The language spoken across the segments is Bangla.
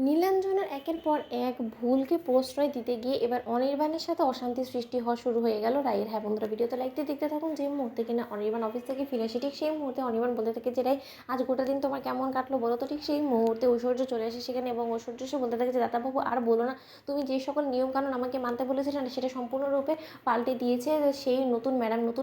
নীলাঞ্জনার একের পর এক ভুলকে প্রশ্রয় দিতে গিয়ে এবার অনির্বাণের সাথে অশান্তি সৃষ্টি হওয়া শুরু হয়ে গেল রায়ের। হ্যাঁ বন্ধুরা, ভিডিওতে লাইকটি দেখতে থাকুন। যে মুহূর্তে কিনা অনির্বাণ অফিস থেকে ফিরে আসে, ঠিক সেই মুহূর্তে অনির্বাণ বলতে থাকে যে রাই, আজ গোটা দিন তোমার কেমন কাটলো বলো তো। ঠিক সেই মুহূর্তে ঐশ্বর্য চলে আসে সেখানে এবং ঐশ্বর্য এসে বলতে থাকে যে দাদাবাবু আর বলো না, তুমি যে সকল নিয়মকানুন আমাকে মানতে বলেছিলে না সেটা সম্পূর্ণরূপে পাল্টে দিয়েছে সেই নতুন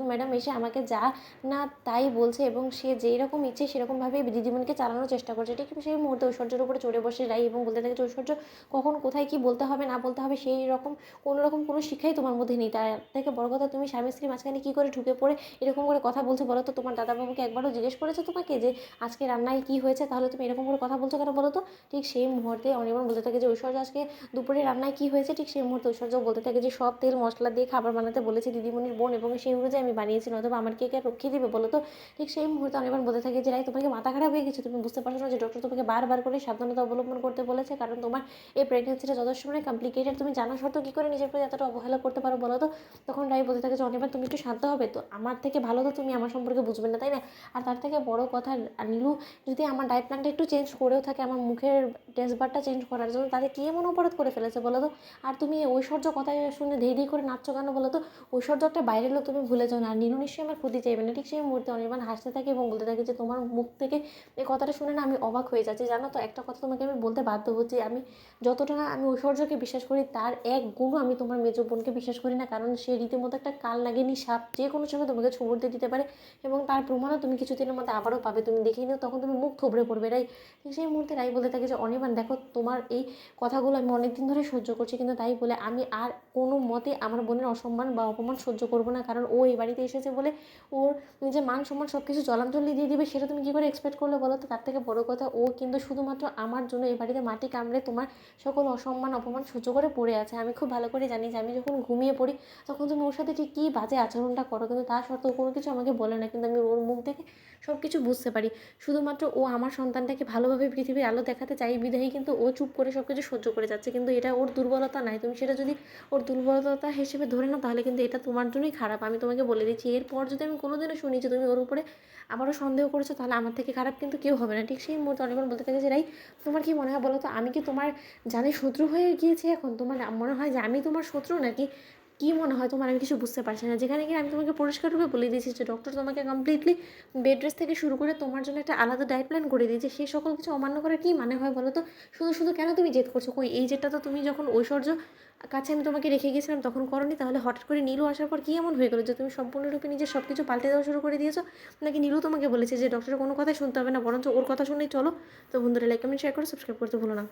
ম্যাডাম এসে আমাকে যা না তাই বলছে এবং সে যেই রকম ইচ্ছে সেরকমভাবেই দিদিমণিকে চালানোর চেষ্টা করছে। ঠিক সেই মুহূর্তে ঐশ্বর্যের উপরে চড়ে বসে রাই এবং বলতে থাকে যে ঐশ্বর্য, কখন কোথায় কি বলতে হবে না বলতে হবে সেই রকম কোনো শিক্ষাই তোমার মধ্যে নেই। তার থেকে বড় কথা, তুমি স্বামী স্ত্রী মাঝখানে কী করে ঢুকে পড়ে এরকম করে কথা বলছো বলো তো। তোমার দাদাবাবুকে একবারও জিজ্ঞেস করেছো তোমাকে যে আজকে রান্নায় কী হয়েছে, তাহলে তুমি এরকম করে কথা বলছো কেন বলো তো। ঠিক সেই মুহূর্তে অনির্বাণ বলতে থাকে যে ঐশ্বর্য আজকে দুপুরে রান্নায় কী হয়েছে। ঠিক সেই মুহূর্তে ঐশ্বর্য বলতে থাকে যে সব তেল মশলা দিয়ে খাবার বানাতে বলেছে দিদিমণির বোন এবং সেই অনুযায়ী আমি বানিয়েছি, নয়তো আমার কে কে রক্ষে দিবে বলো তো। ঠিক সেই মুহূর্তে অনির্বাণ বলতে থাকে যে রাই, তোমাকে মাথা খারাপ হয়ে গেছে, তুমি বুঝতে পারছো না যে ডক্টর তোমাকে বারবার করে সাবধানতা অবলম্বন করতে বলেছে, কারণ তোমার এই প্রেগনেন্সিটা যথেষ্ট মানে কমপ্লিকেটেড, তুমি জানা সত্ত্বেও কী করে নিজের প্রতি এতটা অবহেলা করতে পারো বলো তো। তখন রাই বলতে থাকে যে অনির্বাণ তুমি একটু শান্ত হবে তো, আমার থেকে ভালো তো তুমি আমার সম্পর্কে বুঝবে না তাই না। আর তার থেকে বড় কথা, নীলু যদি আমার ডায়েট প্ল্যানটা একটু চেঞ্জ করেও থাকে আমার মুখের টেস্ট বারটা চেঞ্জ করার জন্য, তাদের কী এমন অপরাধ করে ফেলেছে বলো তো। আর তুমি ঐশ্বর্য কথা শুনে ধেই ধেই করে নাচছো কেন বলো তো। ঐশ্বর্য একটা বাইরের লোক, তুমি ভুলে যাও না। আর নীলু নিশ্চয়ই আমার ক্ষতি চাইবে না। ঠিক সেই মুহূর্তে অনির্বাণ হাসতে থাকে এবং বলতে থাকে যে তোমার মুখ থেকে এই কথাটা শুনে না আমি অবাক হয়ে যাচ্ছি জানো তো। একটা কথা তোমাকে আমি বলতে বাধ্য হচ্ছি, আমি যতটা না আমি ঐশ্বর্যকে বিশ্বাস করি তার এক গুণও আমি তোমার মেজো বোনকে বিশ্বাস করি না, কারণ সে রীতিমতো একটা কাল লাগেনি সাপ, যে কোনো সময় তোমাকে ছুবড় দিয়ে দিতে পারে এবং তার প্রমাণও তুমি কিছুদিনের মধ্যে আবারও পাবে, তুমি দেখেই নিও, তখন তুমি মুখ থুবড়ে পড়বে। রাই সেই মুহূর্তে রাই বলতে থাকে যে অনির্বাণ দেখো, তোমার এই কথাগুলো আমি অনেক দিন ধরে সহ্য করছি, কিন্তু তাই বলে আমি আর কোনো মতে আমার বোনের অসম্মান বা অপমান সহ্য করবো না, কারণ ও এই বাড়িতে এসেছে বলে ওর নিজের মান সম্মান সব কিছু জলাঞ্জলি দিয়ে দিবে, সেটা তুমি কী করে এক্সপেক্ট করলে বলো তো। তার থেকে বড় কথা, ও কিন্তু শুধুমাত্র আমার জন্য এই বাড়িতে মাটি কামড়ে তোমার সকল অসম্মান অপমান সহ্য করে পড়ে আছে। আমি খুব ভালো করে জানি যে আমি যখন ঘুমিয়ে পড়ি তখন তুমি ওর সাথে ঠিক কী বাজে আচরণটা করো, কিন্তু তা সত্ত্বেও কোনো কিছু আমাকে বলে না, কিন্তু আমি ওর মুখ দেখে সব কিছু বুঝতে পারি। শুধুমাত্র ও আমার সন্তানটাকে ভালোভাবে পৃথিবীর আলো দেখাতে চাই বিধায়ী কিন্তু ও চুপ করে সব কিছু সহ্য করে যাচ্ছে, কিন্তু এটা ওর দুর্বলতা নয়। তুমি সেটা যদি ওর দুর্বলতা হিসেবে ধরে নাও তাহলে কিন্তু এটা তোমার জন্যই খারাপ। আমি তোমাকে বলে দিচ্ছি, এরপর যদি আমি কোনোদিনও শুনি যে তুমি ওর উপরে আবারও সন্দেহ করেছো তাহলে আমার থেকে খারাপ কিন্তু কেউ হবে না। ঠিক সেই মুহূর্তে অনেকবার বলতে থাকে যে রাই, তোমার কি মনে হয় বলো তো, আমি কি তোমার জানে শত্রু হয়ে গিয়েছি এখন? তোমার মনে হয় যে আমি তোমার শত্রু নাকি কী মনে হয় তোমার? আমি কিছু বুঝতে পারছি না। যেখানে গিয়ে আমি তোমাকে পরিষ্কারভাবে বলে দিয়েছি যে ডক্টর তোমাকে কমপ্লিটলি বেড রেস্ট থেকে শুরু করে তোমার জন্য একটা আলাদা ডায়েট প্ল্যান করে দিয়েছে, সেই সকল কিছু অমান্য করার কী মানে হয় বলো তো। শুধু শুধু কেন তুমি জেদ করছো? কই এই জেদটা তো তুমি যখন ঐশ্বর্য কাছে আমি তোমাকে রেখে গেছিলাম তখন করনি, তাহলে হঠাৎ করে নীলু আসার পর কী এমন হয়ে গেলো যে তুমি সম্পূর্ণরূপে নিজের সব কিছু পাল্টে দেওয়া শুরু করে দিয়েছো? নাকি নীলু তোমাকে বলেছে যে ডক্টরের কোনো কথাই শুনতে হবে না, বরঞ্চ ওর কথা শুনেই চলো? তো বন্ধুরা, লাইক কমেন্ট শেয়ার করে সাবস্ক্রাইব করতে ভুলো না।